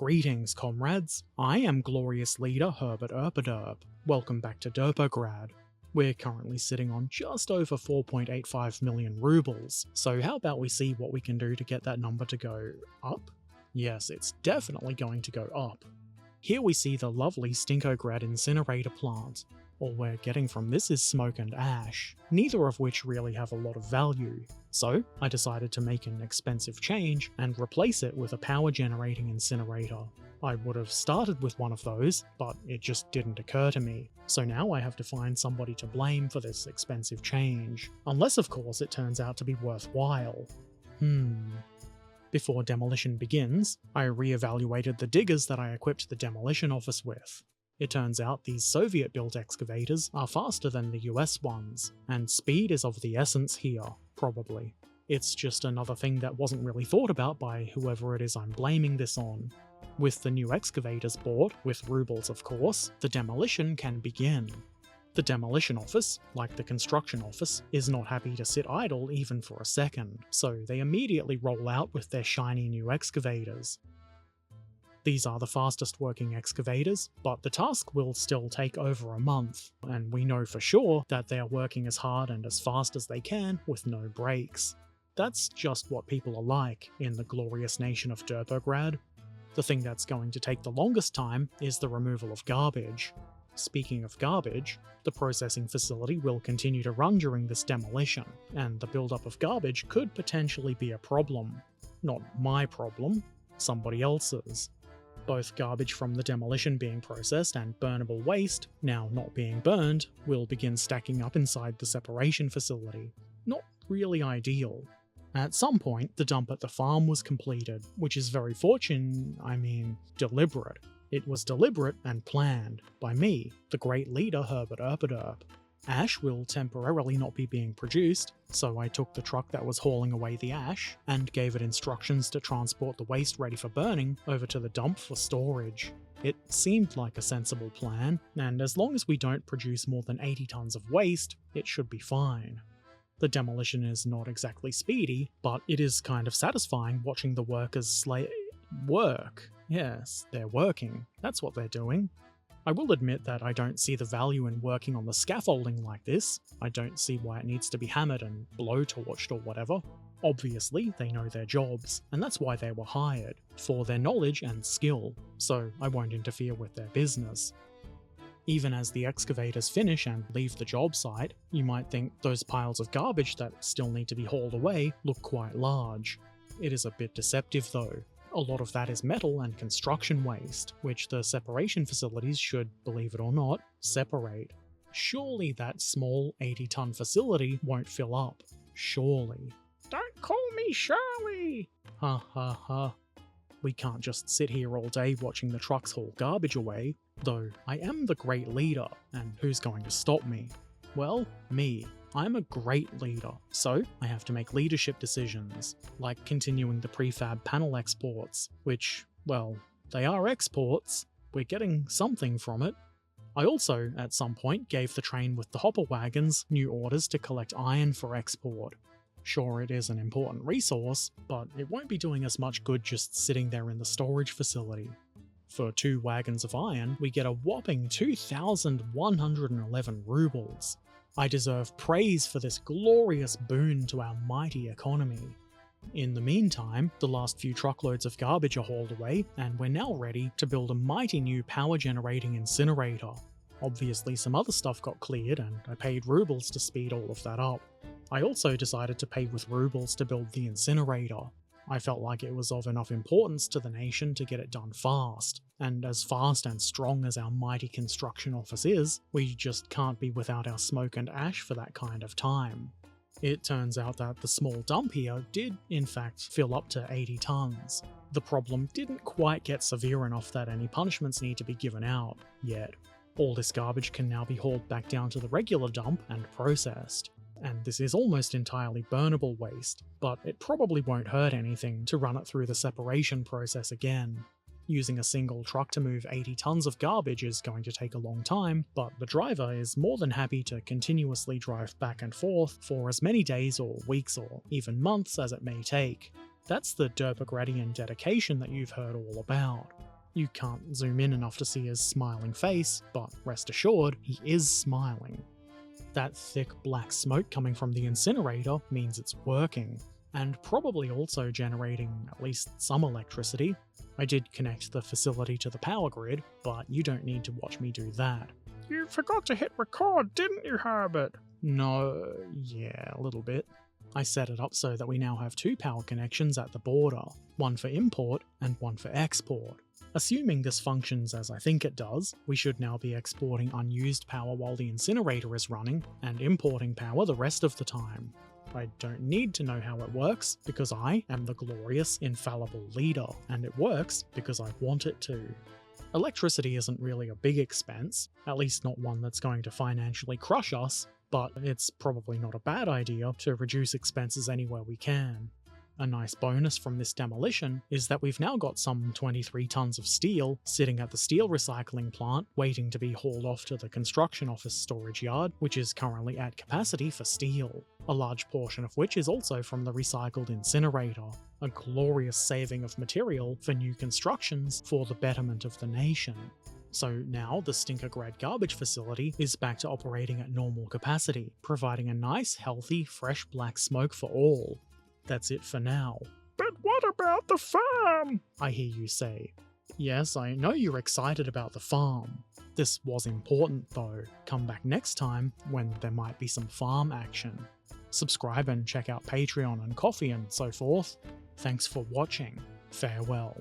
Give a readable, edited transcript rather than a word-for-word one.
Greetings, comrades. I am glorious leader Herbert Erpaderp. Welcome back to Derpograd. We're currently sitting on just over 4.85 million rubles, so how about we see what we can do to get that number to go up? Yes, it's definitely going to go up. Here we see the lovely Stinkograd incinerator plant. All we're getting from this is smoke and ash, neither of which really have a lot of value. So I decided to make an expensive change and replace it with a power generating incinerator. I would have started with one of those, but it just didn't occur to me. So now I have to find somebody to blame for this expensive change. Unless of course it turns out to be worthwhile. Before demolition begins, I re-evaluated the diggers that I equipped the demolition office with. It turns out these Soviet-built excavators are faster than the US ones, and speed is of the essence here, probably. It's just another thing that wasn't really thought about by whoever it is I'm blaming this on. With the new excavators bought, with rubles of course, the demolition can begin. The demolition office, like the construction office, is not happy to sit idle even for a second, so they immediately roll out with their shiny new excavators. These are the fastest working excavators, but the task will still take over a month, and we know for sure that they are working as hard and as fast as they can with no breaks. That's just what people are like in the glorious nation of Derpograd. The thing that's going to take the longest time is the removal of garbage. Speaking of garbage, the processing facility will continue to run during this demolition, and the buildup of garbage could potentially be a problem. Not my problem, somebody else's. Both garbage from the demolition being processed and burnable waste, now not being burned, will begin stacking up inside the separation facility. Not really ideal. At some point, the dump at the farm was completed, which is very deliberate. It was deliberate and planned by me, the great leader Herbert Erpaderp. Ash will temporarily not be being produced, so I took the truck that was hauling away the ash and gave it instructions to transport the waste ready for burning over to the dump for storage. It seemed like a sensible plan, and as long as we don't produce more than 80 tons of waste, it should be fine. The demolition is not exactly speedy, but it is kind of satisfying watching the workers work. Yes, they're working. That's what they're doing. I will admit that I don't see the value in working on the scaffolding like this. I don't see why it needs to be hammered and blowtorched or whatever. Obviously, they know their jobs, and that's why they were hired, for their knowledge and skill, so I won't interfere with their business. Even as the excavators finish and leave the job site, you might think those piles of garbage that still need to be hauled away look quite large. It is a bit deceptive though. A lot of that is metal and construction waste, which the separation facilities should, believe it or not, separate. Surely that small 80-ton facility won't fill up. Surely. Don't call me Shirley! Ha ha ha. We can't just sit here all day watching the trucks haul garbage away, though I am the great leader, and who's going to stop me? Well, me. I'm a great leader, so I have to make leadership decisions, like continuing the prefab panel exports, which, well, they are exports. We're getting something from it. I also, at some point, gave the train with the hopper wagons new orders to collect iron for export. Sure, it is an important resource, but it won't be doing us much good just sitting there in the storage facility. For 2 wagons of iron, we get a whopping 2,111 rubles. I deserve praise for this glorious boon to our mighty economy. In the meantime, the last few truckloads of garbage are hauled away, and we're now ready to build a mighty new power-generating incinerator. Obviously some other stuff got cleared, and I paid rubles to speed all of that up. I also decided to pay with rubles to build the incinerator. I felt like it was of enough importance to the nation to get it done fast, and as fast and strong as our mighty construction office is, we just can't be without our smoke and ash for that kind of time. It turns out that the small dump here did, in fact, fill up to 80 tons. The problem didn't quite get severe enough that any punishments need to be given out, yet. All this garbage can now be hauled back down to the regular dump and processed. And this is almost entirely burnable waste, but it probably won't hurt anything to run it through the separation process again. Using a single truck to move 80 tons of garbage is going to take a long time, but the driver is more than happy to continuously drive back and forth for as many days or weeks or even months as it may take. That's the Derpogradian dedication that you've heard all about. You can't zoom in enough to see his smiling face, but rest assured, he is smiling. That thick black smoke coming from the incinerator means it's working, and probably also generating at least some electricity. I did connect the facility to the power grid, but you don't need to watch me do that. You forgot to hit record, didn't you, Herbert? No, yeah, a little bit. I set it up so that we now have 2 power connections at the border, one for import and one for export. Assuming this functions as I think it does, we should now be exporting unused power while the incinerator is running, and importing power the rest of the time. I don't need to know how it works, because I am the glorious, infallible leader, and it works because I want it to. Electricity isn't really a big expense, at least not one that's going to financially crush us, but it's probably not a bad idea to reduce expenses anywhere we can. A nice bonus from this demolition is that we've now got some 23 tons of steel sitting at the steel recycling plant waiting to be hauled off to the construction office storage yard, which is currently at capacity for steel, a large portion of which is also from the recycled incinerator, a glorious saving of material for new constructions for the betterment of the nation. So now the Stinker-Grad garbage facility is back to operating at normal capacity, providing a nice, healthy, fresh black smoke for all. That's it for now. But what about the farm? I hear you say. Yes, I know you're excited about the farm. This was important though. Come back next time when there might be some farm action. Subscribe and check out Patreon and Coffee and so forth. Thanks for watching. Farewell.